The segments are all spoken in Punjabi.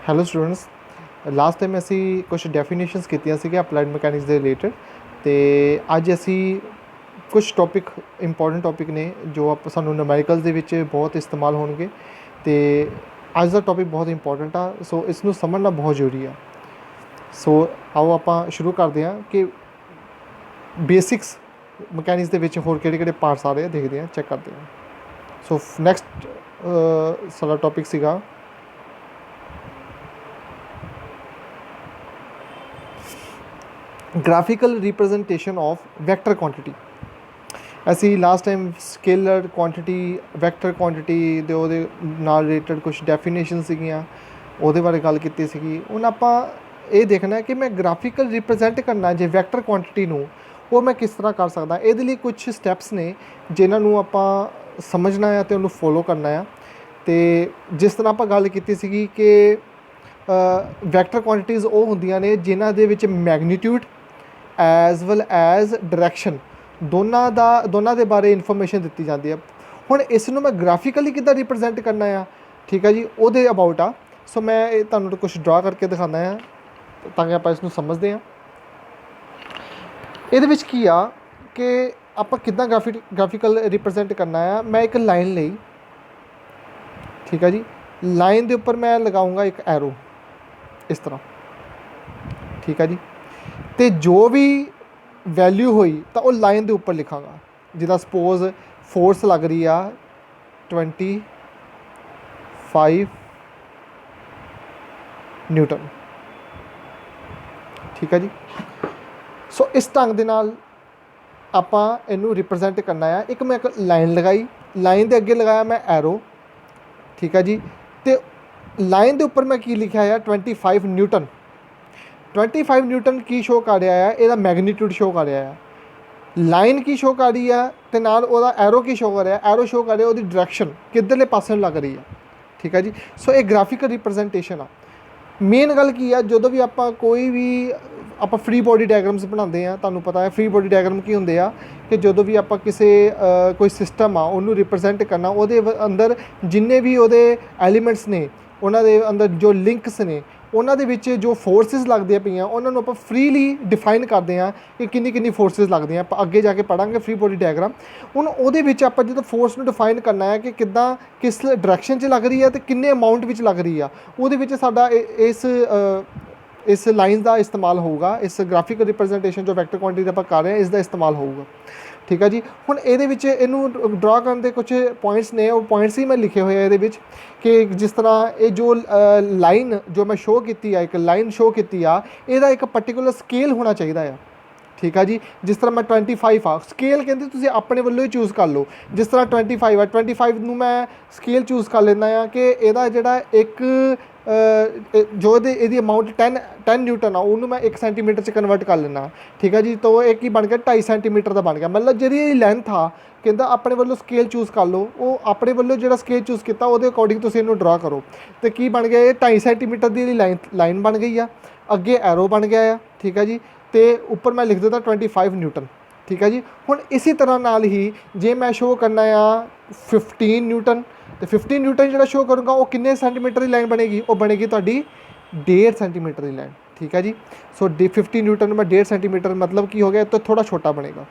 ਹੈਲੋ ਸਟੂਡੈਂਟਸ, ਲਾਸਟ ਟਾਈਮ ਅਸੀਂ ਕੁਛ ਡੈਫੀਨੇਸ਼ਨਸ ਕੀਤੀਆਂ ਸੀਗੀਆਂ ਅਪਲਾਈਡ ਮਕੈਨਿਕਸ ਦੇ ਰਿਲੇਟਡ। ਅਤੇ ਅੱਜ ਅਸੀਂ ਕੁਛ ਟੌਪਿਕ ਇੰਪੋਰਟੈਂਟ ਟੌਪਿਕ ਨੇ ਜੋ ਸਾਨੂੰ ਨੂਮੈਰੀਕਲਸ ਦੇ ਵਿੱਚ ਬਹੁਤ ਇਸਤੇਮਾਲ ਹੋਣਗੇ। ਅਤੇ ਅੱਜ ਦਾ ਟੌਪਿਕ ਬਹੁਤ ਇੰਪੋਰਟੈਂਟ ਆ, ਸੋ ਇਸ ਨੂੰ ਸਮਝਣਾ ਬਹੁਤ ਜ਼ਰੂਰੀ ਆ। ਸੋ ਆਓ ਆਪਾਂ ਸ਼ੁਰੂ ਕਰਦੇ ਹਾਂ ਕਿ ਬੇਸਿਕਸ ਮਕੈਨਿਕਸ ਦੇ ਵਿੱਚ ਹੋਰ ਕਿਹੜੇ ਪਾਰਟਸ ਆ ਰਹੇ ਆ, ਦੇਖਦੇ ਹਾਂ, ਚੈੱਕ ਕਰਦੇ ਹਾਂ। ਸੋ ਨੈਕਸਟ ਸਾਡਾ ਟੌਪਿਕ ਸੀਗਾ graphical representation of vector quantity. ਅਸੀਂ last time scalar quantity, vector quantity ਦੇ ਉਹਦੇ ਨਾਲ ਰਿਲੇਟਡ ਕੁਛ ਡੈਫੀਨੇਸ਼ਨ ਸੀਗੀਆਂ, ਉਹਦੇ ਬਾਰੇ ਗੱਲ ਕੀਤੀ ਸੀਗੀ। ਹੁਣ ਆਪਾਂ ਇਹ ਦੇਖਣਾ ਕਿ ਮੈਂ ਗ੍ਰਾਫਿਕਲ ਰਿਪਰੈਜ਼ੈਂਟ ਕਰਨਾ ਜੇ ਵੈਕਟਰ ਕੁਆਂਟਿਟੀ ਨੂੰ, ਉਹ ਮੈਂ ਕਿਸ ਤਰ੍ਹਾਂ ਕਰ ਸਕਦਾ। ਇਹਦੇ ਲਈ ਕੁਛ ਸਟੈਪਸ ਨੇ ਜਿਨ੍ਹਾਂ ਨੂੰ ਆਪਾਂ ਸਮਝਣਾ ਆ ਅਤੇ ਉਹਨੂੰ ਫੋਲੋ ਕਰਨਾ ਆ। ਅਤੇ ਜਿਸ ਤਰ੍ਹਾਂ ਆਪਾਂ ਗੱਲ ਕੀਤੀ ਸੀਗੀ ਕਿ ਵੈਕਟਰ ਕੁਆਂਟੀਟੀਜ਼ ਉਹ ਹੁੰਦੀਆਂ ਨੇ ਜਿਨ੍ਹਾਂ ਦੇ ਵਿੱਚ magnitude as well as direction ਦੋਨਾਂ ਦੇ ਬਾਰੇ ਇਨਫੋਰਮੇਸ਼ਨ ਦਿੱਤੀ ਜਾਂਦੀ ਹੈ। ਹੁਣ ਇਸ ਨੂੰ ਮੈਂ ਗ੍ਰਾਫਿਕਲੀ ਕਿੱਦਾਂ ਰਿਪਰੈਜ਼ੈਂਟ ਕਰਨਾ ਆ, ਠੀਕ ਹੈ ਜੀ, ਉਹਦੇ ਅਬਾਊਟ ਆ। ਸੋ ਮੈਂ ਇਹ ਤੁਹਾਨੂੰ ਕੁਛ ਡਰਾ ਕਰਕੇ ਦਿਖਾਉਂਦਾ ਆ ਤਾਂ ਕਿ ਆਪਾਂ ਇਸ ਨੂੰ ਸਮਝਦੇ ਹਾਂ। ਇਹਦੇ ਵਿੱਚ ਕੀ ਆ ਕਿ ਆਪਾਂ ਕਿੱਦਾਂ ਗ੍ਰਾਫਿਕਲ ਰਿਪਰੈਜ਼ੈਂਟ ਕਰਨਾ ਆ। ਮੈਂ ਇੱਕ ਲਾਈਨ ਲਈ, ਠੀਕ ਹੈ ਜੀ, ਲਾਈਨ ਦੇ ਉੱਪਰ ਮੈਂ ਲਗਾਊਂਗਾ ਇੱਕ ਐਰੋ ਇਸ ਤਰ੍ਹਾਂ, ਠੀਕ ਹੈ ਜੀ। ਅਤੇ ਜੋ ਵੀ ਵੈਲਿਊ ਹੋਈ ਤਾਂ ਉਹ ਲਾਈਨ ਦੇ ਉੱਪਰ ਲਿਖਾਂਗਾ। ਜਿੱਦਾਂ ਸਪੋਜ਼ ਫੋਰਸ ਲੱਗ ਰਹੀ ਆ 25 ਨਿਊਟਨ, ਠੀਕ ਹੈ ਜੀ। ਸੋ ਇਸ ਢੰਗ ਦੇ ਨਾਲ ਆਪਾਂ ਇਹਨੂੰ ਰਿਪਰੈਜ਼ੈਂਟ ਕਰਨਾ ਆ। ਇੱਕ ਮੈਂ ਲਾਈਨ ਲਗਾਈ, ਲਾਈਨ ਦੇ ਅੱਗੇ ਲਗਾਇਆ ਮੈਂ ਐਰੋ, ਠੀਕ ਹੈ ਜੀ। ਅਤੇ ਲਾਈਨ ਦੇ ਉੱਪਰ ਮੈਂ ਕੀ ਲਿਖਿਆ ਆ 25 ਨਿਊਟਨ। 25 ਨਿਊਟਨ ਕੀ ਸ਼ੋਅ ਕਰ ਰਿਹਾ ਆ, ਇਹਦਾ ਮੈਗਨੀਟਿਊਡ ਸ਼ੋਅ ਕਰ ਰਿਹਾ ਆ। ਲਾਈਨ ਕੀ ਸ਼ੋਅ ਕਰ ਰਹੀ ਆ ਅਤੇ ਨਾਲ ਉਹਦਾ ਐਰੋ ਕੀ ਸ਼ੋਅ ਕਰ ਰਿਹਾ, ਐਰੋ ਸ਼ੋਅ ਕਰ ਰਿਹਾ ਉਹਦੀ ਡਾਇਰੈਕਸ਼ਨ ਕਿੱਧਰਲੇ ਪਾਸੇ ਨੂੰ ਲੱਗ ਰਹੀ ਆ, ਠੀਕ ਹੈ ਜੀ। ਸੋ ਇਹ ਗ੍ਰਾਫਿਕਲ ਰਿਪਰੈਜ਼ੈਂਟੇਸ਼ਨ ਆ। ਮੇਨ ਗੱਲ ਕੀ ਆ, ਜਦੋਂ ਵੀ ਆਪਾਂ ਕੋਈ ਵੀ ਆਪਾਂ ਫਰੀ ਬੋਡੀ ਡਾਇਗਰਾਮਸ ਬਣਾਉਂਦੇ ਆ, ਤੁਹਾਨੂੰ ਪਤਾ ਹੈ ਫਰੀ ਬੋਡੀ ਡਾਇਗਰਾਮ ਕੀ ਹੁੰਦੇ ਆ ਕਿ ਜਦੋਂ ਵੀ ਆਪਾਂ ਕਿਸੇ ਕੋਈ ਸਿਸਟਮ ਆ ਉਹਨੂੰ ਰਿਪਰੈਜ਼ੈਂਟ ਕਰਨਾ, ਉਹਦੇ ਅੰਦਰ ਜਿੰਨੇ ਵੀ ਉਹਦੇ ਐਲੀਮੈਂਟਸ ਨੇ, ਉਹਨਾਂ ਦੇ ਅੰਦਰ ਜੋ ਲਿੰਕਸ ਨੇ, ਉਹਨਾਂ ਦੇ ਵਿੱਚ ਜੋ ਫੋਰਸਿਸ ਲੱਗਦੀਆਂ ਪਈਆਂ, ਉਹਨਾਂ ਨੂੰ ਆਪਾਂ ਫਰੀਲੀ ਡਿਫਾਈਨ ਕਰਦੇ ਹਾਂ ਕਿ ਕਿੰਨੀ ਫੋਰਸਿਸ ਲੱਗਦੀਆਂ। ਆਪਾਂ ਅੱਗੇ ਜਾ ਕੇ ਪੜ੍ਹਾਂਗੇ ਫਰੀ ਬੋਡੀ ਡਾਇਗਰਾਮ। ਹੁਣ ਉਹਦੇ ਵਿੱਚ ਆਪਾਂ ਜਦੋਂ ਫੋਰਸ ਨੂੰ ਡਿਫਾਈਨ ਕਰਨਾ ਹੈ ਕਿ ਕਿੱਦਾਂ ਕਿਸ ਡਾਇਰੈਕਸ਼ਨ 'ਚ ਲੱਗ ਰਹੀ ਹੈ ਅਤੇ ਕਿੰਨੇ ਅਮਾਊਂਟ ਵਿੱਚ ਲੱਗ ਰਹੀ ਆ, ਉਹਦੇ ਵਿੱਚ ਸਾਡਾ ਇਸ ਲਾਈਨ ਦਾ ਇਸਤੇਮਾਲ ਹੋਊਗਾ। ਇਸ ਗ੍ਰਾਫਿਕਲ ਰਿਪਰੈਜ਼ੈਂਟੇਸ਼ਨ ਜੋ ਵੈਕਟਰ ਕੁਆਂਟਿਟੀ ਆਪਾਂ ਕਰ ਰਹੇ ਹਾਂ, ਇਸ ਦਾ ਇਸਤੇਮਾਲ ਹੋਊਗਾ, ਠੀਕ ਹੈ ਜੀ। ਹੁਣ ਇਹਦੇ ਵਿੱਚ ਇਹਨੂੰ ਡਰਾ ਕਰਨ ਦੇ ਕੁਛ ਪੁਆਇੰਟਸ ਨੇ, ਉਹ ਪੁਆਇੰਟਸ ਹੀ ਮੈਂ ਲਿਖੇ ਹੋਏ ਆ ਇਹਦੇ ਵਿੱਚ ਕਿ ਜਿਸ ਤਰ੍ਹਾਂ ਇਹ ਜੋ ਲਾਈਨ ਜੋ ਮੈਂ ਸ਼ੋਅ ਕੀਤੀ ਆ, ਇੱਕ ਲਾਈਨ ਸ਼ੋਅ ਕੀਤੀ ਆ, ਇਹਦਾ ਇੱਕ ਪਰਟੀਕੂਲਰ ਸਕੇਲ ਹੋਣਾ ਚਾਹੀਦਾ ਆ, ਠੀਕ ਆ ਜੀ। ਜਿਸ ਤਰ੍ਹਾਂ ਮੈਂ 25 ਆ, ਸਕੇਲ ਕਹਿੰਦੇ ਤੁਸੀਂ ਆਪਣੇ ਵੱਲੋਂ ਹੀ ਚੂਜ਼ ਕਰ ਲਓ। ਜਿਸ ਤਰ੍ਹਾਂ 25 ਆ, 25 ਨੂੰ ਮੈਂ ਸਕੇਲ ਚੂਜ਼ ਕਰ ਲੈਂਦਾ ਆ ਕਿ ਇਹਦਾ ਜਿਹੜਾ ਇੱਕ ਜੋ ਇਹਦੀ ਅਮਾਊਂਟ 10 ਨਿਊਟਨ ਆ, ਉਹਨੂੰ ਮੈਂ 1 ਸੈਂਟੀਮੀਟਰ 'ਚ ਕਨਵਰਟ ਕਰ ਲੈਂਦਾ, ਠੀਕ ਹੈ ਜੀ। ਤਾਂ ਇਹ ਕੀ ਬਣ ਗਿਆ, 2.5 ਸੈਂਟੀਮੀਟਰ ਦਾ ਬਣ ਗਿਆ। ਮਤਲਬ ਜਿਹੜੀ ਇਹ ਲੈਂਥ ਆ, ਕਹਿੰਦਾ ਆਪਣੇ ਵੱਲੋਂ ਸਕੇਲ ਚੂਜ਼ ਕਰ ਲਓ। ਉਹ ਆਪਣੇ ਵੱਲੋਂ ਜਿਹੜਾ ਸਕੇਲ ਚੂਜ਼ ਕੀਤਾ ਉਹਦੇ ਅਕੋਰਡਿੰਗ ਤੁਸੀਂ ਇਹਨੂੰ ਡਰਾ ਕਰੋ। ਅਤੇ ਕੀ ਬਣ ਗਿਆ, ਇਹ 2.5 ਸੈਂਟੀਮੀਟਰ ਦੀ ਲਾਈਨ ਬਣ ਗਈ ਆ, ਅੱਗੇ ਐਰੋ ਬਣ ਗਿਆ ਆ, ਠੀਕ ਹੈ ਜੀ। ਅਤੇ ਉੱਪਰ ਮੈਂ ਲਿਖ ਦਿੱਤਾ 25 ਨਿਊਟਨ, ਠੀਕ ਹੈ ਜੀ। ਹੁਣ ਇਸੇ ਤਰ੍ਹਾਂ ਨਾਲ ਹੀ ਜੇ ਮੈਂ ਸ਼ੋਅ ਕਰਨਾ ਆ 15 ਨਿਊਟਨ, ਅਤੇ 15 ਨਿਊਟਨ ਜਿਹੜਾ ਸ਼ੋਅ ਕਰੂੰਗਾ ਉਹ ਕਿੰਨੇ ਸੈਂਟੀਮੀਟਰ ਦੀ ਲਾਈਨ ਬਣੇਗੀ, ਉਹ ਬਣੇਗੀ ਤੁਹਾਡੀ 1.5 ਸੈਂਟੀਮੀਟਰ ਦੀ ਲਾਈਨ, ਠੀਕ ਹੈ ਜੀ। ਸੋ 15 ਨਿਊਟਨ ਨੂੰ ਮੈਂ 1.5 ਸੈਂਟੀਮੀਟਰ ਮਤਲਬ ਕੀ ਹੋ ਗਿਆ, ਇਹ ਤੋਂ ਥੋੜ੍ਹਾ ਛੋਟਾ ਬਣੇਗਾ,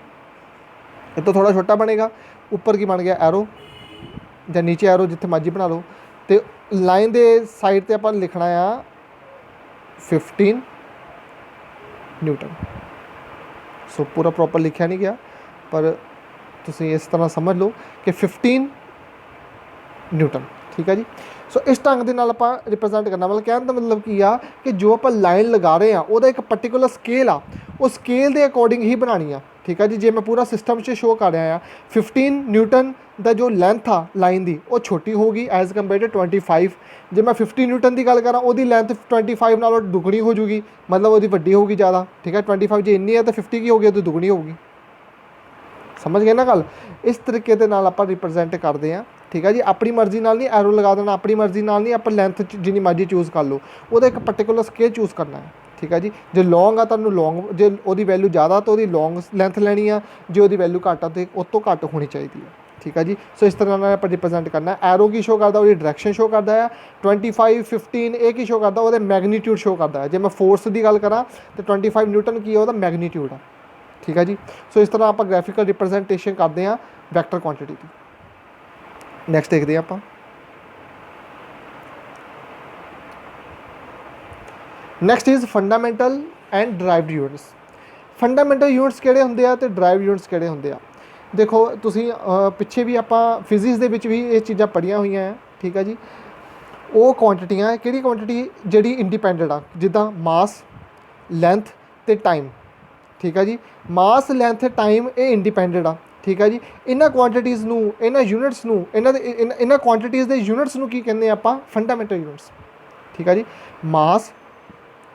ਇਹ ਤੋਂ ਥੋੜ੍ਹਾ ਛੋਟਾ ਬਣੇਗਾ। ਉੱਪਰ ਕੀ ਬਣ ਗਿਆ, ਐਰੋ ਜਾਂ ਨੀਚੇ ਐਰੋ, ਜਿੱਥੇ ਮਰਜ਼ੀ ਬਣਾ ਲਓ। ਅਤੇ ਲਾਈਨ ਦੇ ਸਾਈਡ 'ਤੇ ਆਪਾਂ ਲਿਖਣਾ ਆ 15 ਨਿਊਟਨ। ਸੋ ਪੂਰਾ ਪ੍ਰੋਪਰ ਲਿਖਿਆ ਨਹੀਂ ਗਿਆ, ਪਰ ਤੁਸੀਂ ਇਸ ਤਰ੍ਹਾਂ ਸਮਝ ਲਓ ਕਿ 15 ਨਿਊਟਨ, ਠੀਕ ਹੈ ਜੀ। ਸੋ ਇਸ ਢੰਗ ਦੇ ਨਾਲ ਆਪਾਂ ਰਿਪਰੈਜ਼ੈਂਟ ਕਰਨਾ। ਮਤਲਬ ਕਹਿਣ ਦਾ ਮਤਲਬ ਕੀ ਆ ਕਿ ਜੋ ਆਪਾਂ ਲਾਈਨ ਲਗਾ ਰਹੇ ਹਾਂ ਉਹਦਾ ਇੱਕ ਪਰਟੀਕੂਲਰ ਸਕੇਲ ਆ, ਉਹ ਸਕੇਲ ਦੇ ਅਕੋਰਡਿੰਗ ਹੀ ਬਣਾਉਣੀ ਆ, ਠੀਕ ਹੈ ਜੀ। ਜੇ ਮੈਂ ਪੂਰਾ ਸਿਸਟਮ 'ਚ ਸ਼ੋਅ ਕਰ ਰਿਹਾ ਆ 15 ਨਿਊਟਨ ਦਾ ਜੋ ਲੈਂਥ ਆ ਲਾਈਨ ਦੀ, ਉਹ ਛੋਟੀ ਹੋਊਗੀ ਐਜ਼ ਕੰਪੇਅਰ ਟੂ 25। ਜੇ ਮੈਂ 15 ਨਿਊਟਨ ਦੀ ਗੱਲ ਕਰਾਂ, ਉਹਦੀ ਲੈਂਥ 25 ਨਾਲੋਂ ਦੁੱਗਣੀ ਹੋ ਜੂਗੀ, ਮਤਲਬ ਉਹਦੀ ਵੱਡੀ ਹੋਊਗੀ ਜ਼ਿਆਦਾ, ਠੀਕ ਹੈ। 25 ਜੇ ਇੰਨੀ ਹੈ ਤਾਂ 50 ਕੀ ਹੋਊਗੀ, ਉਹਦੀ ਦੁੱਗਣੀ ਹੋਊਗੀ। ਸਮਝ ਗਏ ਨਾ ਗੱਲ। ਇਸ ਤਰੀਕੇ ਦੇ ਨਾਲ ਆਪਾਂ ਰਿਪਰੈਜ਼ੈਂਟ ਕਰਦੇ ਹਾਂ, ਠੀਕ ਹੈ ਜੀ। ਆਪਣੀ ਮਰਜ਼ੀ ਨਾਲ ਨਹੀਂ ਐਰੋ ਲਗਾ ਦੇਣਾ, ਆਪਣੀ ਮਰਜ਼ੀ ਨਾਲ ਨਹੀਂ, ਆਪਾਂ ਲੈਂਥ ਜਿੰਨੀ ਮਰਜ਼ੀ ਚੂਜ਼ ਕਰ ਲਓ, ਉਹਦਾ ਇੱਕ ਪਰਟੀਕੂਲਰ ਸਕੇਲ ਚੂਜ਼ ਕਰਨਾ ਹੈ, ਠੀਕ ਹੈ ਜੀ। ਜੇ ਲੌਂਗ ਆ ਤੁਹਾਨੂੰ ਲੌਂਗ, ਜੇ ਉਹਦੀ ਵੈਲਿਊ ਜ਼ਿਆਦਾ ਤਾਂ ਉਹਦੀ ਲੌਂਗ ਲੈਂਥ ਲੈਣੀ ਆ, ਜੇ ਉਹਦੀ ਵੈਲਿਊ ਘੱਟ ਆ ਤਾਂ ਉਹ ਤੋਂ ਘੱਟ ਹੋਣੀ ਚਾਹੀਦੀ ਹੈ, ठीक है जी। सो इस तरह आप रिप्रजेंट करना है। एरो की शो करता वो डायरैक्शन शो करता है, 25 15 ये की शो करता वो मैगनीट्यूड शो करता है। जो मैं फोर्स की गल करा तो 25 न्यूटन की है मैगनीट्यूड है, ठीक है जी। सो इस तरह आप ग्राफिकल रिप्रजेंटेशन करते हैं वैक्टर क्वांटिटी की। नैक्सट देखते हैं आप, next is fundamental and derived units. Fundamental units किहड़े हुंदे आ ते ड्राइव्ड यूनिट्स किहड़े हुंदे आ। देखो तुसीं पिछे भी आपां फिजिक्स दे विच भी ये चीज़ां पढ़ियां होईयां हैं, ठीक है जी। वो क्वांटिटियां किहड़ी क्वांटिटी जिहड़ी इंडिपेंडेंट आ, जिद्दां मास लेंथ ते टाइम, ठीक है जी। मास लेंथ टाइम ये इंडिपेंडेंट आ, ठीक है जी। इन्हां क्वांटिटीज़ नूं, इन्हां यूनिट्स नूं, इन्हां क्वांटिटीज़ दे यूनिट्स नूं की कहंदे आपां फंडामेंटल यूनिट्स, ठीक है जी। मास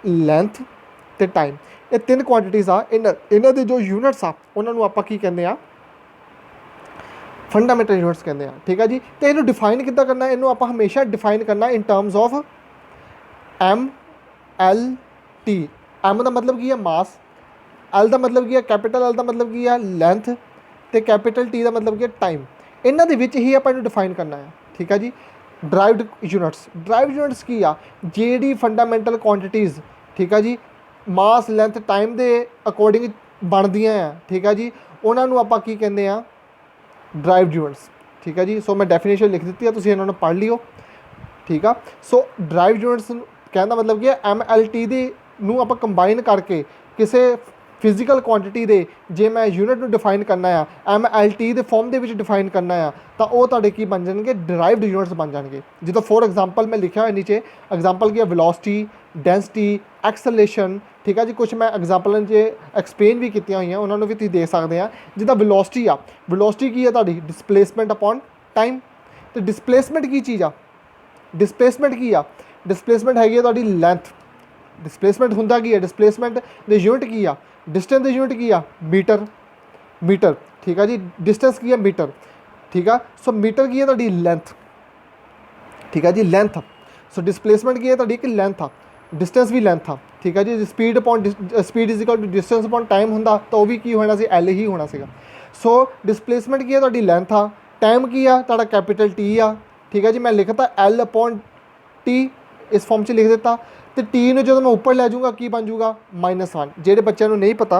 लेंथ ते टाइम ये तीन क्वांटिटीज़ आ, इन्हां दे जो यूनिट्स आ उन्हां नूं आपां की कहंदे आ फंडामेंटल यूनिट्स कहते हैं, ठीक है जी। तो इन्हू डिफाइन किद्दां करना, इन्हू आप हमेशा डिफाइन करना in terms of M L T. M का मतलब की है मास, एल का मतलब की है कैपिटल एल का मतलब की है लेंथ, तो कैपिटल टी का मतलब की है टाइम। इन्हां दे विच ही आप डिफाइन करना है, ठीक है जी। ड्राइव्ड यूनिट्स की आ जी फंडामेंटल क्वांटिटीज़, ठीक है जी, मास लेंथ टाइम के अकॉर्डिंग बनदियां हैं, ठीक है जी। उन्होंने आप की कहते हैं ड्राइव्ड यूनिट्स, ठीक है जी। सो मैं डेफिनेशन लिख दी है, तुसीं इन्होंने पढ़ लियो, ठीक है। सो ड्राइव्ड यूनिट्स कहने का मतलब कि एम एल टी दी नूं आपां कंबाइन करके किसी फिजिकल क्वांटिटी दे जे मैं यूनिट नूं डिफाइन करना है एम एल टी दे फॉर्म दे विच डिफाइन करना है तो वो तुहाडे की बन जाएंगे ड्राइव्ड यूनिट्स बन जाएंगे। जिद्दां फॉर एग्जाम्पल मैं लिखा है नीचे एग्जाम्पल की है वेलोसिटी, डेंसिटी, एक्सेलरेशन, ठीक है जी। कुछ मैं एग्जाम्पलों च एक्सप्लेन भी कीतियां हुई हैं, उन्होंने भी तुसीं देख सकते हैं। जिद्दां वेलोसिटी आ, वेलोसिटी की है तुहाडी डिसप्लेसमेंट अपॉन टाइम। तो डिसप्लेसमेंट की चीज़ आ, डिसप्लेसमेंट की आ, डिसप्लेसमेंट हैगी तुहाडी लेंथ। डिसप्लेसमेंट हुंदा की है, डिसप्लेसमेंट दे यूनिट की आ, डिस्टेंस दे यूनिट की आ मीटर, मीटर, ठीक है जी। डिस्टेंस की है मीटर, ठीक है। सो मीटर की है तुहाडी लेंथ, ठीक है जी, लेंथ। सो डिसप्लेसमेंट की है तुहाडी एक लेंथ आ, डिस्टेंस भी लेंथ आ, ठीक है जी। Speed upon speed is equal to distance upon time हुंदा तो भी की होना सी एल ही होना सीगा। सो डिसप्लेसमेंट की है तुहाडी लेंथ आ, टाइम की आ तुहाडा कैपिटल टी आ, ठीक है जी। मैं लिखता एल अपॉन टी इस फॉर्म से लिख देता। तो टी ने जो मैं ऊपर लै जाऊँगा की बन जाऊगा -1। ਜਿਹੜੇ ਬੱਚਿਆਂ ਨੂੰ नहीं पता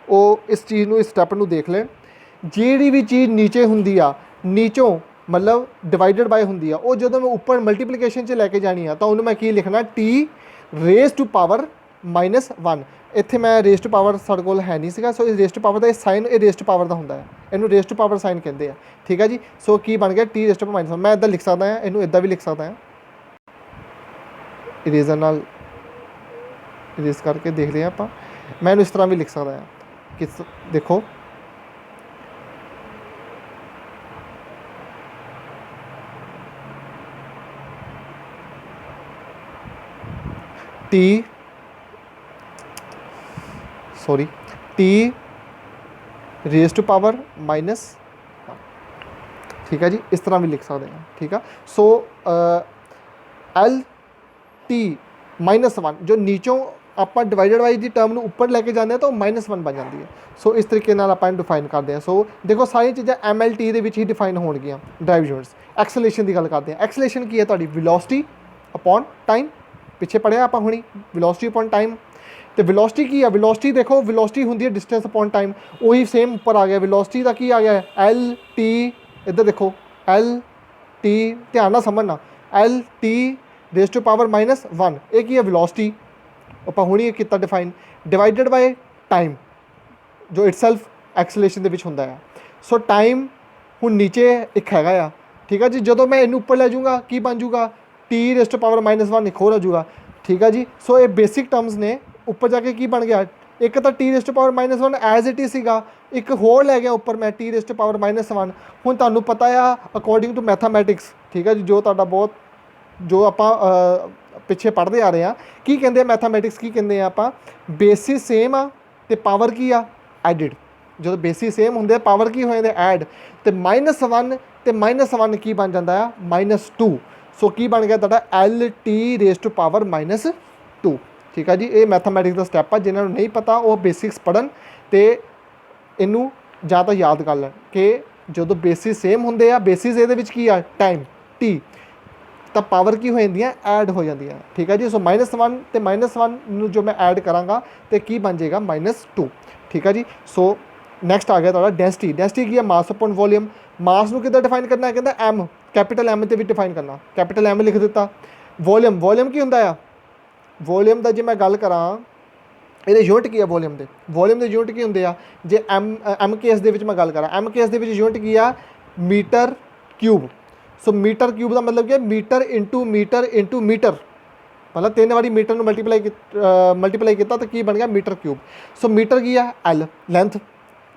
वो इस चीज़ ਨੂੰ इस स्टैप ਨੂੰ देख लें। ਜਿਹੜੀ भी चीज़ नीचे ਹੁੰਦੀ ਆ नीचों मतलब डिवाइडेड बाय ਹੁੰਦੀ ਆ ਉਹ ਜਦੋਂ मैं ऊपर मल्टीप्लीकेशन 'ਚ ਲੈ ਕੇ ਜਾਣੀ ਆ ਤਾਂ ਉਹਨੂੰ मैं ਕੀ लिखना टी रेज़ टू पावर -1। ਇੱਥੇ मैं रेज़ टू पावर ਸਾਡੇ ਕੋਲ है नहीं ਸੀਗਾ। सो इस रेज़ टू पावर ਦਾ ਇਹ ਸਾਈਨ ਇਹ रेज़ टू पावर ਦਾ ਹੁੰਦਾ ਹੈ, ਇਹਨੂੰ रेज़ टू पावर साइन ਕਹਿੰਦੇ ਆ, ठीक है जी। सो ਕੀ ਬਣ ਗਿਆ टी रेज़ टू पावर -1। मैं ਇੱਦਾਂ ਲਿਖ ਸਕਦਾ ਹਾਂ, ਇਹਨੂੰ ਇੱਦਾਂ ਵੀ ਲਿਖ ਸਕਦਾ ਹਾਂ, इरेजर नाल इरेज करके देख लिया आप। मैं इस तरह भी लिख सकता है कि देखो टी रेज़ टू पावर -1, ठीक है जी। इस तरह भी लिख सकते हैं, ठीक है। सो एल टी -1 जो नीचों आप डिवाइडेड बाई की टर्म ऊपर लैके जाते हैं तो -1 बन जाती है। सो इस तरीके आप डिफाइन करते हैं। सो देखो सारी चीज़ें एम एल टी ही डिफाइन होणगियां ड्राइव यूनिट्स। एक्सेलरेशन की गल करते हैं, एक्सेलरेशन की है तुहाडी वेलोसिटी अपॉन टाइम, पिछे पढ़िया आप हुणी वेलोसिटी अपॉन टाइम। तो वेलोसिटी की है, वेलोसिटी देखो वेलोसिटी होंदी है डिस्टेंस अपॉन टाइम, वही सेम ऊपर आ गया वेलोसिटी का की आ गया एल टी। इधर देखो एल टी, ध्यान नाल समझना, L T raise to power -1 ये की है वेलोसिटी ਆਪਾਂ ਹੁਣੀ ਕੀਤਾ डिफाइन डिवाइडेड बाय टाइम जो इटसैल्फ एक्सेलरेशन ਦੇ ਵਿੱਚ ਹੁੰਦਾ ਹੈ। सो टाइम ਹੁਣ नीचे एक हैगा आ, ठीक है जी। जो मैं इनू ऊपर ले जाऊँगा की बन जाऊगा टी रेज़ टू पावर -1 एक होर आ जाऊगा, ठीक है जी। सो ये बेसिक टर्म्स ने ऊपर जाके की बन गया एक तो T raise to power -1 as it is सीगा, एक होर लै गया ऊपर मैं टी रेज़ टू पावर -1। ਹੁਣ ਤੁਹਾਨੂੰ पता आ अकॉर्डिंग टू मैथामैटिक्स, ठीक है जी, जो ਤੁਹਾਡਾ बहुत जो आप पिछे पढ़ते आ रहे हैं की कहते हैं मैथामैटिक्स की कहते हैं आप बेसिस सेम आ तो पावर की आ एडिड। जो बेसिस सेम होंगे पावर की हो जाते ऐड तो -1 तो -1 की बन जाता है -2। सो की बन गया तुहाडा L T raise to power -2, ठीक है जी। ये मैथामैटिक्स का स्टैप है, जिन्होंने नहीं पता वो बेसिक्स पढ़न तो इनू ज़्यादा याद कर लें कि ਜਦੋਂ ਬੇਸਿਸ ਸੇਮ ਹੁੰਦੇ ਆ, ਬੇਸਿਸ ਇਹਦੇ ਵਿੱਚ ਕੀ ਆ ਟਾਈਮ ਟੀ, ਤਾਂ ਪਾਵਰ ਕੀ ਹੋ ਜਾਂਦੀਆਂ ਐਡ ਹੋ ਜਾਂਦੀਆਂ, ਠੀਕ ਹੈ ਜੀ। ਸੋ -1 ਤੇ -1 ਨੂੰ ਜੋ ਮੈਂ ਐਡ ਕਰਾਂਗਾ ਤੇ ਕੀ ਬਣ ਜਾਏਗਾ -2, ਠੀਕ ਹੈ ਜੀ। ਸੋ ਨੈਕਸਟ ਆ ਗਿਆ ਤੁਹਾਡਾ ਡੈਂਸਿਟੀ। ਡੈਂਸਿਟੀ ਕੀ ਹੈ ਮਾਸ ਅਪੋਨ ਵੋਲੀਅਮ। ਮਾਸ ਨੂੰ ਕਿੱਦਾਂ ਡਿਫਾਈਨ ਕਰਨਾ ਹੈ, ਕਹਿੰਦਾ ਐਮ, ਕੈਪੀਟਲ ਐਮ 'ਤੇ ਵੀ ਡਿਫਾਈਨ ਕਰਨਾ, ਕੈਪੀਟਲ ਐਮ ਲਿਖ ਦਿੱਤਾ। ਵੋਲੀਅਮ, ਵੋਲੀਅਮ ਕੀ ਹੁੰਦਾ ਆ, ਵੋਲੀਅਮ ਦਾ ਜੇ ਮੈਂ ਗੱਲ ਕਰਾਂ ਇਹਦੇ ਯੂਨਿਟ ਕੀ ਆ ਵੋਲੀਅਮ ਦੇ, ਵੋਲੀਅਮ ਦੇ ਯੂਨਿਟ ਕੀ ਹੁੰਦੇ ਆ, ਜੇ ਐਮ ਕੇ ਐਸ ਦੇ ਵਿੱਚ ਮੈਂ ਗੱਲ ਕਰਾਂ, ਐਮ ਕੇ ਐਸ ਦੇ ਵਿੱਚ ਯੂਨਿਟ ਕੀ ਆ metre cube. So metre cube ਦਾ ਮਤਲਬ ਕੀ ਹੈ metre into metre into metre, ਮਤਲਬ 3 ਵਾਰੀ ਮੀਟਰ ਨੂੰ ਮਲਟੀਪਲਾਈ ਕੀਤਾ ਤਾਂ ਕੀ ਬਣ ਗਿਆ ਮੀਟਰ ਕਿਊਬ। ਸੋ ਮੀਟਰ ਕੀ ਆ ਐਲ, ਲੈਂਥ,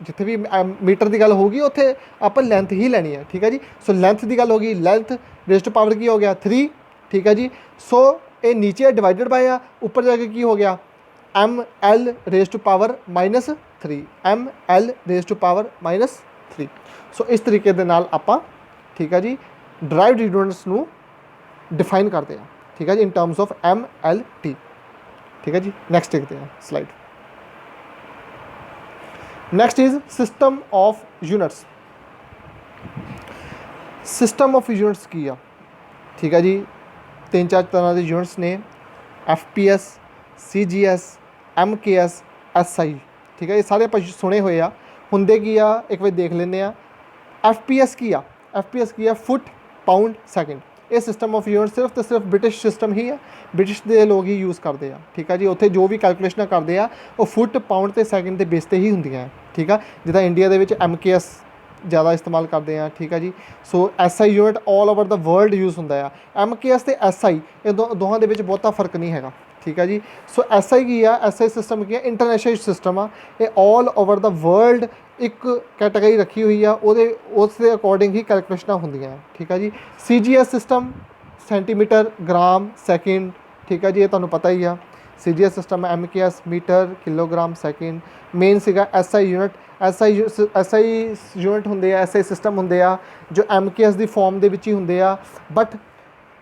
ਜਿੱਥੇ ਵੀ ਮੀਟਰ ਦੀ ਗੱਲ ਹੋਊਗੀ ਉੱਥੇ ਆਪਾਂ ਲੈਂਥ ਹੀ ਲੈਣੀ ਹੈ, ਠੀਕ ਹੈ ਜੀ। ਸੋ ਲੈਂਥ ਦੀ ਗੱਲ ਹੋ ਗਈ, ਲੈਂਥ ਰੇਜ਼ ਟੂ ਪਾਵਰ ਕੀ ਹੋ ਗਿਆ 3, ਠੀਕ ਹੈ ਜੀ। ਸੋ ਇਹ ਨੀਚੇ ਡਿਵਾਈਡਡ ਬਾਈ ਆ, ਉੱਪਰ ਜਾ ਕੇ ਕੀ ਹੋ ਗਿਆ M L raise to power -3, M L raise to power -3। So ਇਸ ਤਰੀਕੇ ਦੇ ਨਾਲ ਆਪਾਂ, ਠੀਕ ਹੈ ਜੀ, ਡਰਾਈਵਡ ਯੂਨਿਟਸ ਨੂੰ ਡਿਫਾਈਨ ਕਰਦੇ ਹਾਂ, ਠੀਕ ਹੈ ਜੀ, in terms of M L T, ਠੀਕ ਹੈ ਜੀ। ਨੈਕਸਟ ਦੇਖਦੇ ਹਾਂ slide. Next is system of units. System of units ਕੀ ਆ, ਠੀਕ ਹੈ ਜੀ, 3-4 ਤਰ੍ਹਾਂ ਦੇ ਯੂਨਿਟਸ ਨੇ, FPS, CGS, MKS, SI, ਠੀਕ ਹੈ। ਇਹ ਸਾਰੇ ਆਪਾਂ ਸੁਣੇ ਹੋਏ ਆ, ਹੁੰਦੇ ਕੀ ਆ ਇੱਕ ਵਾਰ ਦੇਖ ਲੈਂਦੇ ਆ। FPS ਕੀ ਆ, FPS ਕੀ ਆ ਫੁੱਟ ਪਾਊਂਡ ਸੈਕਿੰਡ। ਇਹ ਸਿਸਟਮ ਆਫ ਯੂਨਿਟ ਸਿਰਫ ਤੇ ਸਿਰਫ ਬ੍ਰਿਟਿਸ਼ ਸਿਸਟਮ ਹੀ ਆ, ਬ੍ਰਿਟਿਸ਼ ਦੇ ਲੋਕ ਹੀ ਯੂਜ਼ ਕਰਦੇ ਆ, ਠੀਕ ਆ ਜੀ। ਉੱਥੇ ਜੋ ਵੀ ਕੈਲਕੂਲੇਸ਼ਨਾਂ ਕਰਦੇ ਆ ਉਹ ਫੁੱਟ ਪਾਊਂਡ ਤੇ ਸੈਕਿੰਡ ਦੇ ਬੇਸ 'ਤੇ ਹੀ ਹੁੰਦੀਆਂ, ਠੀਕ ਆ। ਜਿੱਦਾਂ ਇੰਡੀਆ ਦੇ ਵਿੱਚ MKS ਜ਼ਿਆਦਾ ਇਸਤੇਮਾਲ ਕਰਦੇ ਆ, ਠੀਕ ਆ ਜੀ। ਸੋ SI ਯੂਨਿਟ ਆਲ ਓਵਰ ਦਾ ਵਰਲਡ ਯੂਜ਼ ਹੁੰਦਾ ਆ। MKS ਤੇ SI ਇਹ ਦੋਹਾਂ ਦੇ ਵਿੱਚ ਬਹੁਤਾ ਫਰਕ ਨਹੀਂ ਹੈਗਾ, ਠੀਕ ਹੈ ਜੀ। ਸੋ SI ਕੀ ਆ, SI ਸਿਸਟਮ ਕੀ ਆ ਇੰਟਰਨੈਸ਼ਨਲ ਸਿਸਟਮ ਆ, ਇਹ ਆਲ ਓਵਰ ਦਾ ਵਰਲਡ ਇੱਕ ਕੈਟਾਗਰੀ ਰੱਖੀ ਹੋਈ ਆ, ਉਸ ਦੇ ਅਕੋਰਡਿੰਗ ਹੀ ਕੈਲਕੂਲੇਸ਼ਨਾਂ ਹੁੰਦੀਆਂ, ਠੀਕ ਹੈ ਜੀ। CGS system centimetre gram second, ਠੀਕ ਹੈ ਜੀ, ਇਹ ਤੁਹਾਨੂੰ ਪਤਾ ਹੀ ਆ। CGS system MKS metre kilogram second. Main ਸੀਗਾ SI ਯੂਨਿਟ। SI ਯੂਨਿਟ ਹੁੰਦੇ ਆ, SI ਸਿਸਟਮ ਹੁੰਦੇ ਆ ਜੋ MKS ਦੀ ਫੋਰਮ ਦੇ ਵਿੱਚ ਹੀ ਹੁੰਦੇ ਆ, ਬਟ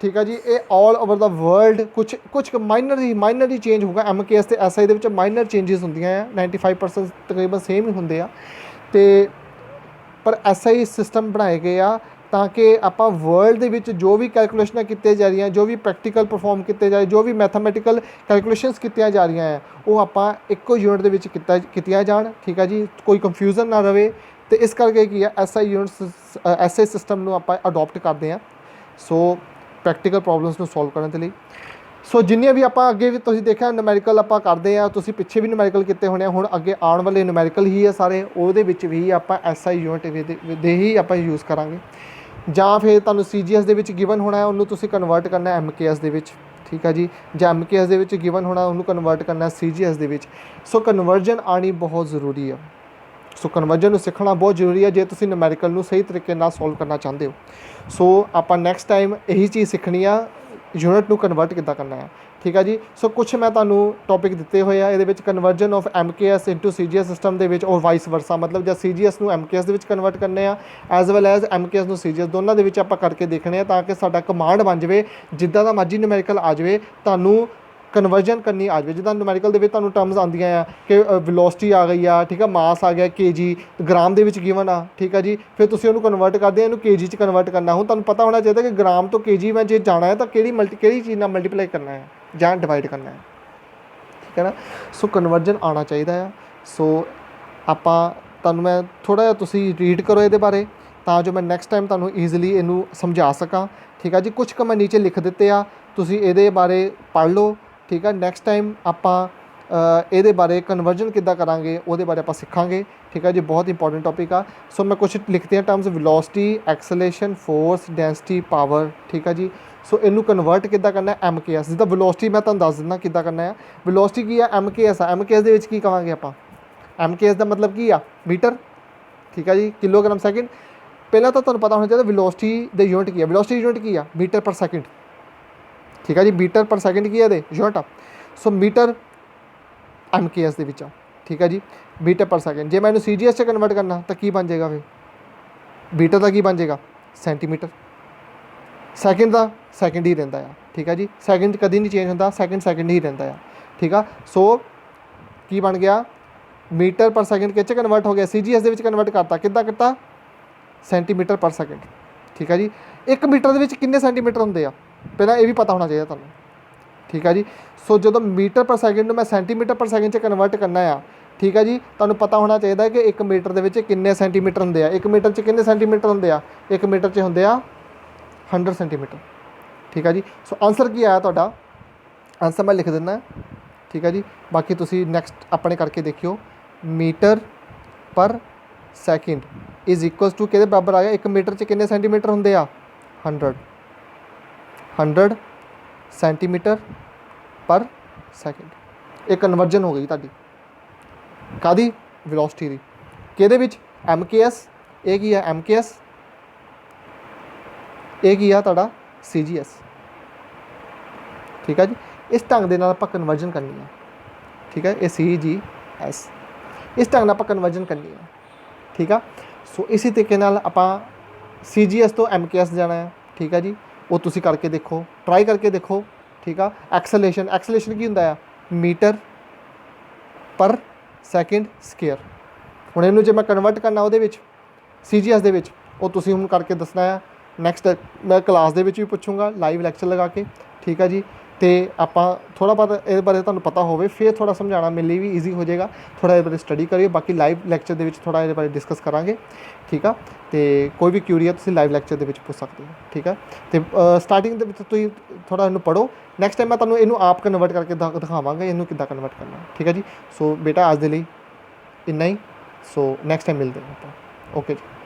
ਠੀਕ ਹੈ ਜੀ ਇਹ ਆਲ ਓਵਰ ਦਾ ਵਰਲਡ ਕੁਛ ਮਾਈਨਰ ਹੀ ਚੇਂਜ ਹੋਊਗਾ। MKS ਤੇ SI ਦੇ ਵਿੱਚ ਮਾਈਨਰ ਚੇਂਜਸ ਹੁੰਦੀਆਂ ਆ, 95% ਤਕਰੀਬਨ ਸੇਮ ਹੀ ਹੁੰਦੇ ਆ। ਅਤੇ ਪਰ SI ਸਿਸਟਮ ਬਣਾਏ ਗਏ ਆ ਤਾਂ ਕਿ ਆਪਾਂ ਵਰਲਡ ਦੇ ਵਿੱਚ ਜੋ ਵੀ ਕੈਲਕੂਲੇਸ਼ਨਾਂ ਕੀਤੀਆਂ ਜਾ ਰਹੀਆਂ, ਜੋ ਵੀ ਪ੍ਰੈਕਟੀਕਲ ਪਰਫੋਰਮ ਕੀਤੇ ਜਾ ਰਹੇ, ਜੋ ਵੀ ਮੈਥਮੈਟੀਕਲ ਕੈਲਕੂਲੇਸ਼ਨਸ ਕੀਤੀਆਂ ਜਾ ਰਹੀਆਂ ਹੈ, ਉਹ ਆਪਾਂ ਇੱਕੋ ਯੂਨਿਟ ਦੇ ਵਿੱਚ ਕੀਤੀਆਂ ਜਾਣ, ਠੀਕ ਹੈ ਜੀ, ਕੋਈ ਕਨਫਿਊਜ਼ਨ ਨਾ ਰਵੇ। ਅਤੇ ਇਸ ਕਰਕੇ ਕੀ ਆ SI ਸਿਸਟਮ ਨੂੰ ਆਪਾਂ ਅਡੋਪਟ ਕਰਦੇ ਹਾਂ, ਸੋ ਪ੍ਰੈਕਟੀਕਲ ਪ੍ਰੋਬਲਮਸ ਨੂੰ ਸੋਲਵ ਕਰਨ ਦੇ ਲਈ। ਸੋ ਜਿੰਨੀਆਂ ਵੀ ਆਪਾਂ ਅੱਗੇ ਵੀ ਤੁਸੀਂ ਦੇਖਿਆ ਨੂਮੈਰੀਕਲ ਆਪਾਂ ਕਰਦੇ ਹਾਂ, ਤੁਸੀਂ ਪਿੱਛੇ ਵੀ ਨੂਮੈਰੀਕਲ ਕੀਤੇ ਹੋਣੇ ਆ, ਹੁਣ ਅੱਗੇ ਆਉਣ ਵਾਲੇ ਨੂਮੈਰੀਕਲ ਹੀ ਆ ਸਾਰੇ, ਉਹਦੇ ਵਿੱਚ ਵੀ ਆਪਾਂ SI ਯੂਨਿਟ ਦੇ ਹੀ ਆਪਾਂ ਯੂਜ਼ ਕਰਾਂਗੇ। ਜਾਂ ਫਿਰ ਤੁਹਾਨੂੰ CGS ਦੇ ਵਿੱਚ ਗਿਵਨ ਹੋਣਾ, ਉਹਨੂੰ ਤੁਸੀਂ ਕਨਵਰਟ ਕਰਨਾ MKS ਦੇ ਵਿੱਚ, ਠੀਕ ਹੈ ਜੀ। ਜਾਂ MKS ਦੇ ਵਿੱਚ ਗਿਵਨ ਹੋਣਾ, ਉਹਨੂੰ ਕਨਵਰਟ ਕਰਨਾ CGS ਦੇ ਵਿੱਚ। ਸੋ ਕਨਵਰਜਨ ਆਉਣੀ ਬਹੁਤ ਜ਼ਰੂਰੀ ਆ। ਸੋ ਕਨਵਰਜਨ ਨੂੰ ਸਿੱਖਣਾ ਬਹੁਤ ਜ਼ਰੂਰੀ ਹੈ ਜੇ ਤੁਸੀਂ ਨੂਮੈਰੀਕਲ ਨੂੰ ਸਹੀ ਤਰੀਕੇ ਨਾਲ ਸੋਲਵ ਕਰਨਾ ਚਾਹੁੰਦੇ ਹੋ। ਸੋ ਆਪਾਂ ਨੈਕਸਟ ਟਾਈਮ ਇਹੀ ਚੀਜ਼ ਸਿੱਖਣੀ ਆ, ਯੂਨਿਟ ਨੂੰ ਕਨਵਰਟ ਕਿੱਦਾਂ ਕਰਨਾ ਹੈ, ਠੀਕ ਹੈ ਜੀ। ਸੋ ਕੁਛ ਮੈਂ ਤੁਹਾਨੂੰ ਟੌਪਿਕ ਦਿੱਤੇ ਹੋਏ ਆ ਇਹਦੇ ਵਿੱਚ, conversion of MKS into CGS system ਦੇ ਵਿੱਚ, ਔਰ ਵਾਈਸ ਵਰਸਾ, ਮਤਲਬ ਜਦ CGS ਨੂੰ MKS ਦੇ ਵਿੱਚ ਕਨਵਰਟ ਕਰਨੇ ਆ ਐਜ਼ ਵੈਲ ਐਜ਼ MKS ਨੂੰ CGS, ਦੋਨਾਂ ਦੇ ਵਿੱਚ ਆਪਾਂ ਕਰਕੇ ਦੇਖਣੇ ਆ ਤਾਂ ਕਿ ਸਾਡਾ ਕਮਾਂਡ ਬਣ ਜਾਵੇ, ਜਿੱਦਾਂ ਦਾ ਮਰਜ਼ੀ ਨੂਮੈਰੀਕਲ ਆ ਜਾਵੇ ਤੁਹਾਨੂੰ ਕਨਵਰਜਨ ਕਰਨੀ ਆ ਜਾਵੇ। ਜਿੱਦਾਂ ਨੂਮੈਰੀਕਲ ਦੇ ਵਿੱਚ ਤੁਹਾਨੂੰ ਟਰਮਸ ਆਉਂਦੀਆਂ ਆ ਕਿ ਵੈਲੋਸਿਟੀ ਆ ਗਈ ਆ, ਠੀਕ ਆ, ਮਾਸ ਆ ਗਿਆ kg, ਗ੍ਰਾਮ ਦੇ ਵਿੱਚ ਗਿਵਨ ਆ, ਠੀਕ ਆ ਜੀ। ਫਿਰ ਤੁਸੀਂ ਉਹਨੂੰ ਕਨਵਰਟ ਕਰਦੇ ਆ, ਇਹਨੂੰ kg 'ਚ ਕਨਵਰਟ ਕਰਨਾ। ਹੁਣ ਤੁਹਾਨੂੰ ਪਤਾ ਹੋਣਾ ਚਾਹੀਦਾ ਕਿ ਗ੍ਰਾਮ ਤੋਂ kg ਮੈਂ ਜੇ ਜਾਣਾ ਹੈ ਤਾਂ ਕਿਹੜੀ ਚੀਜ਼ ਨਾਲ ਮਲਟੀਪਲਾਈ ਕਰਨਾ ਹੈ ਜਾਂ ਡਿਵਾਈਡ ਕਰਨਾ ਹੈ, ਠੀਕ ਹੈ ਨਾ। ਸੋ ਕਨਵਰਜਨ ਆਉਣਾ ਚਾਹੀਦਾ ਆ। ਸੋ ਆਪਾਂ ਤੁਹਾਨੂੰ ਮੈਂ ਥੋੜ੍ਹਾ ਜਿਹਾ ਤੁਸੀਂ ਰੀਡ ਕਰੋ ਇਹਦੇ ਬਾਰੇ ਤਾਂ ਜੋ ਮੈਂ ਨੈਕਸਟ ਟਾਈਮ ਤੁਹਾਨੂੰ ਈਜ਼ੀਲੀ ਇਹਨੂੰ ਸਮਝਾ ਸਕਾਂ, ਠੀਕ ਆ ਜੀ। ਕੁਛ ਕੁ ਮੈਂ ਨੀਚੇ ਲਿਖ ਦਿੱਤੇ ਆ, ਤੁਸੀਂ ਇਹਦੇ ਬਾਰੇ ਪੜ੍ਹ ਲਓ, ਠੀਕ ਆ। ਨੈਕਸਟ ਟਾਈਮ ਆਪਾਂ ਇਹਦੇ ਬਾਰੇ ਕਨਵਰਜਨ ਕਿੱਦਾਂ ਕਰਾਂਗੇ ਉਹਦੇ ਬਾਰੇ ਆਪਾਂ ਸਿੱਖਾਂਗੇ, ਠੀਕ ਆ ਜੀ। ਬਹੁਤ ਇੰਪੋਰਟੈਂਟ ਟੌਪਿਕ ਆ। ਸੋ ਮੈਂ ਕੁਛ ਲਿਖਤੇ ਆ terms, velocity, acceleration, force, density, power, ਠੀਕ ਆ ਜੀ। ਸੋ ਇਹਨੂੰ ਕਨਵਰਟ ਕਿੱਦਾਂ ਕਰਨਾ MKS, ਜਿੱਦਾਂ ਵੈਲੋਸਿਟੀ ਮੈਂ ਤੁਹਾਨੂੰ ਦੱਸ ਦਿੰਦਾ ਕਿੱਦਾਂ ਕਰਨਾ ਹੈ। ਵੈਲੋਸਿਟੀ ਕੀ ਆ MKS ਆ, MKS ਦੇ ਵਿੱਚ ਕੀ ਕਹਾਂਗੇ ਆਪਾਂ, MKS ਦਾ ਮਤਲਬ ਕੀ ਆ ਮੀਟਰ, ਠੀਕ ਆ ਜੀ, ਕਿਲੋਗ੍ਰਾਮ ਸੈਕਿੰਡ। ਪਹਿਲਾਂ ਤਾਂ ਤੁਹਾਨੂੰ ਪਤਾ ਹੋਣਾ ਚਾਹੀਦਾ ਵੈਲੋਸਿਟੀ ਦੇ ਯੂਨਿਟ ਕੀ ਆ, ਵੈਲੋਸਿਟੀ ਯੂਨਿਟ ਕੀ ਆ ਮੀਟਰ ਪਰ ਸੈਕਿੰਡ, ਠੀਕ ਆ ਜੀ। ਮੀਟਰ ਪਰ ਸੈਕਿੰਡ ਕੀ ਹੈ ਇਹਦੇ ਯੂਨਿਟ ਆ। ਸੋ ਮੀਟਰ MKS ਦੇ ਵਿੱਚ ਆ, ਠੀਕ ਆ ਜੀ, ਮੀਟਰ ਪਰ ਸੈਕਿੰਡ। ਜੇ ਮੈਂ ਇਹਨੂੰ CGS 'ਚ ਕਨਵਰਟ ਕਰਨਾ ਤਾਂ ਕੀ ਬਣ ਜਾਏਗਾ, ਫਿਰ ਮੀਟਰ ਦਾ ਕੀ ਬਣ ਜਾਏਗਾ ਸੈਂਟੀਮੀਟਰ, ਸੈਕਿੰਡ ਦਾ ਸੈਕਿੰਡ ਹੀ ਰਹਿੰਦਾ ਆ, ਠੀਕ ਆ ਜੀ। ਸੈਕਿੰਡ ਕਦੀ ਨਹੀਂ ਚੇਂਜ ਹੁੰਦਾ, ਸੈਕਿੰਡ ਹੀ ਰਹਿੰਦਾ ਆ, ਠੀਕ ਆ। ਸੋ ਕੀ ਬਣ ਗਿਆ ਮੀਟਰ ਪਰ ਸੈਕਿੰਡ ਕਿਹ 'ਚ ਕਨਵਰਟ ਹੋ ਗਿਆ, CGS ਦੇ ਵਿੱਚ ਕਨਵਰਟ ਕਰਤਾ, ਕਿੱਦਾਂ ਕੀਤਾ ਸੈਂਟੀਮੀਟਰ ਪਰ ਸੈਕਿੰਡ। ਠੀਕ ਹੈ ਜੀ। 1 ਮੀਟਰ ਦੇ ਵਿੱਚ ਕਿੰਨੇ ਸੈਂਟੀਮੀਟਰ ਹੁੰਦੇ ਆ, ਪਹਿਲਾਂ ਇਹ ਵੀ ਪਤਾ ਹੋਣਾ ਚਾਹੀਦਾ ਤੁਹਾਨੂੰ। ਠੀਕ ਹੈ ਜੀ। ਸੋ ਜਦੋਂ ਮੀਟਰ ਪਰ ਸੈਕਿੰਡ ਨੂੰ ਮੈਂ ਸੈਂਟੀਮੀਟਰ ਪਰ ਸੈਕਿੰਡ 'ਚ ਕਨਵਰਟ ਕਰਨਾ ਆ, ਠੀਕ ਹੈ ਜੀ, ਤੁਹਾਨੂੰ ਪਤਾ ਹੋਣਾ ਚਾਹੀਦਾ ਕਿ 1 ਮੀਟਰ ਦੇ ਵਿੱਚ ਕਿੰਨੇ ਸੈਂਟੀਮੀਟਰ ਹੁੰਦੇ ਆ। 1 ਮੀਟਰ 'ਚ ਕਿੰਨੇ ਸੈਂਟੀਮੀਟਰ ਹੁੰਦੇ ਆ, 1 ਮੀਟਰ 'ਚ ਹੁੰਦੇ ਆ 100 ਸੈਂਟੀਮੀਟਰ। ਠੀਕ ਹੈ ਜੀ। ਸੋ ਆਨਸਰ ਕੀ ਆਇਆ ਤੁਹਾਡਾ, ਆਨਸਰ ਮੈਂ ਲਿਖ ਦਿੰਦਾ। ਠੀਕ ਹੈ ਜੀ। ਬਾਕੀ ਤੁਸੀਂ ਨੈਕਸਟ ਆਪਣੇ ਕਰਕੇ ਦੇਖਿਓ। ਮੀਟਰ ਪਰ ਸੈਕਿੰਡ ਇਜ਼ ਇਕੁਅਲ ਟੂ ਕਿਹਦੇ ਬਰਾਬਰ ਆ ਗਿਆ, 1 ਮੀਟਰ 'ਚ ਕਿੰਨੇ ਸੈਂਟੀਮੀਟਰ ਹੁੰਦੇ ਆ 100 ਸੈਂਟੀਮੀਟਰ ਪਰ ਸੈਕਿੰਡ। ਇਹ ਕਨਵਰਜਨ ਹੋ ਗਈ ਤੁਹਾਡੀ ਕਾਹਦੀ, ਵੈਲੋਸਿਟੀ ਦੀ। ਕਿਹਦੇ ਵਿੱਚ, MKS। ਇਹ ਕੀ ਹੈ MKS, ਇਹ ਕੀ ਆ ਤੁਹਾਡਾ CGS। ਠੀਕ ਹੈ ਜੀ। ਇਸ ਢੰਗ ਦੇ ਨਾਲ ਆਪਾਂ ਕਨਵਰਜਨ ਕਰਨੀ ਹੈ। ਠੀਕ ਹੈ, ਇਹ CGS, ਇਸ ਢੰਗ ਨਾਲ ਆਪਾਂ ਕਨਵਰਜਨ ਕਰਨੀ ਹੈ। ਠੀਕ ਆ। ਸੋ ਇਸੇ ਤਰੀਕੇ ਨਾਲ ਆਪਾਂ CGS ਤੋਂ MKS ਜਾਣਾ ਹੈ। ਠੀਕ ਹੈ ਜੀ। ਉਹ ਤੁਸੀਂ ਕਰਕੇ ਦੇਖੋ, ਟਰਾਈ ਕਰਕੇ ਦੇਖੋ। ਠੀਕ ਆ। ਐਕਸਲੇਸ਼ਨ ਕੀ ਹੁੰਦਾ ਆ, ਮੀਟਰ ਪਰ ਸੈਕਿੰਡ ਸਕੇਅਰ। ਹੁਣ ਇਹਨੂੰ ਜੇ ਮੈਂ ਕਨਵਰਟ ਕਰਨਾ ਉਹਦੇ ਵਿੱਚ CGS ਦੇ ਵਿੱਚ, ਉਹ ਤੁਸੀਂ ਹੁਣ ਕਰਕੇ ਦੱਸਣਾ ਆ। ਨੈਕਸਟ ਮੈਂ ਕਲਾਸ ਦੇ ਵਿੱਚ ਵੀ ਪੁੱਛੂੰਗਾ, ਲਾਈਵ ਲੈਕਚਰ ਲਗਾ ਕੇ। ਠੀਕ ਹੈ ਜੀ। ਅਤੇ ਆਪਾਂ ਥੋੜ੍ਹਾ ਬਹੁਤ ਇਹਦੇ ਬਾਰੇ ਤੁਹਾਨੂੰ ਪਤਾ ਹੋਵੇ, ਫਿਰ ਥੋੜ੍ਹਾ ਸਮਝਾਉਣਾ ਮੇਰੇ ਲਈ ਵੀ ਈਜ਼ੀ ਹੋ ਜਾਏਗਾ। ਥੋੜ੍ਹਾ ਇਹਦੇ ਬਾਰੇ ਸਟੱਡੀ ਕਰਿਓ। ਬਾਕੀ ਲਾਈਵ ਲੈਕਚਰ ਦੇ ਵਿੱਚ ਥੋੜ੍ਹਾ ਇਹਦੇ ਬਾਰੇ ਡਿਸਕਸ ਕਰਾਂਗੇ। ਠੀਕ ਆ। ਅਤੇ ਕੋਈ ਵੀ ਕਿਊਰੀ ਆ ਤੁਸੀਂ ਲਾਈਵ ਲੈਕਚਰ ਦੇ ਵਿੱਚ ਪੁੱਛ ਸਕਦੇ ਹੋ। ਠੀਕ ਆ। ਅਤੇ ਸਟਾਰਟਿੰਗ ਦੇ ਵਿੱਚ ਤੁਸੀਂ ਥੋੜ੍ਹਾ ਇਹਨੂੰ ਪੜ੍ਹੋ। ਨੈਕਸਟ ਟਾਈਮ ਮੈਂ ਤੁਹਾਨੂੰ ਇਹਨੂੰ ਆਪ ਕਨਵਰਟ ਕਰਕੇ ਦਿਖਾਵਾਂਗਾ, ਇਹਨੂੰ ਕਿੱਦਾਂ ਕਨਵਰਟ ਕਰਨਾ। ਠੀਕ ਹੈ ਜੀ। ਸੋ ਬੇਟਾ ਅੱਜ ਦੇ ਲਈ ਇੰਨਾ ਹੀ। ਸੋ ਨੈਕਸਟ ਟਾਈਮ ਮਿਲਦੇ ਹਾਂ ਆਪਾਂ। ਓਕੇ ਜੀ।